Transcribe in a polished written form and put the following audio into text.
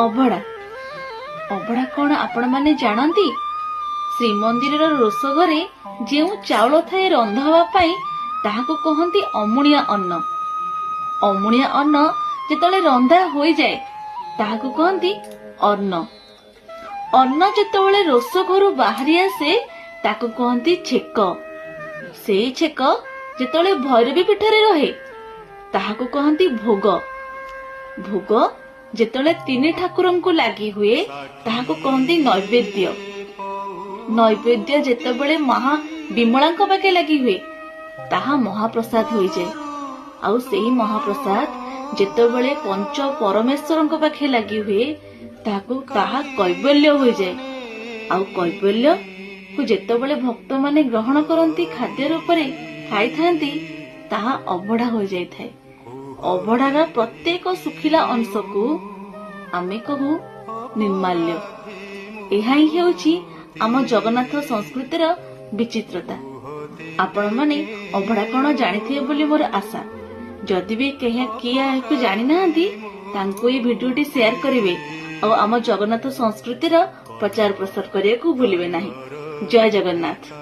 ଅଭଡ଼ା ଅଭଡ଼ା କଣ ଆପଣ ମାନେ ଜାଣନ୍ତି? ଶ୍ରୀମନ୍ଦିରର ରୋଷଘରେ ଯେଉଁ ଚାଉଳ ଥାଏ ରନ୍ଧା ହେବା ପାଇଁ ତାହାକୁ କହନ୍ତି ଅମୁଣିଆ ଅନ୍ନ। ଅମୁଣିଆ ଅନ୍ନ ଯେତେବେଳେ ରନ୍ଧା ହୋଇଯାଏ ତାହାକୁ କହନ୍ତି ଅନ୍ନ। ଅନ୍ନ ଯେତେବେଳେ ରୋଷଘରୁ ବାହାରି ଆସେ ତାକୁ କହନ୍ତି ଛେକ। ସେଇ ଛେକ ଯେତେବେଳେ ଭୈରବୀ ପୀଠରେ ରହେ ତାହାକୁ କହନ୍ତି ଭୋଗ। ଭୋଗ ଯେତେବେଳେ ତିନି ଠାକୁରଙ୍କୁ ଲାଗି ହୁଏ ତାହାକୁ କହନ୍ତି ନୈବେଦ୍ୟ। ନୈବେଦ୍ୟ ଯେତେବେଳେ ମହା ବିମଳାଙ୍କ ପାଖେ ଲାଗି ହୁଏ ତାହା ମହାପ୍ରସାଦ ହୋଇଯାଏ। ଆଉ ସେଇ ମହାପ୍ରସାଦ ଯେତେବେଳେ ପଞ୍ଚ ପରମେଶ୍ୱରଙ୍କ ପାଖେ ଲାଗି ହୁଏ ତାହା କୈବଲ୍ୟ ହୋଇଯାଏ। ଆଉ କୈବଲ୍ୟକୁ ଯେତେବେଳେ ଭକ୍ତମାନେ ଗ୍ରହଣ କରନ୍ତି ଖାଦ୍ୟ ରୂପରେ ଖାଇଥାନ୍ତି ତାହା ଅଭଡ଼ା ହୋଇଯାଇଥାଏ। ଅଭଡ଼ାର ପ୍ରତ୍ୟେକ ଶୁଖିଲା ଅଂଶକୁ ଆମେ କହୁ ନିର୍ମାଲ୍ୟ। ଏହା ହିଁ ହେଉଛି ଆମ ଜଗନ୍ନାଥ ସଂସ୍କୃତିର ବିଚିତ୍ରତା। ଆପଣମାନେ ଅଭଡ଼ା କଣ ଜାଣିଥିବେ ବୋଲି ମୋର ଆଶା। ଯଦି ବି କିଏ ଏହାକୁ ଜାଣିନାହାନ୍ତି ତାଙ୍କୁ ଏହି ଭିଡିଓଟି ସେୟାର କରିବେ ଆଉ ଆମ ଜଗନ୍ନାଥ ସଂସ୍କୃତିର ପ୍ରଚାର ପ୍ରସାର କରିବାକୁ ଭୁଲିବେ ନାହିଁ। ଜୟ ଜଗନ୍ନାଥ।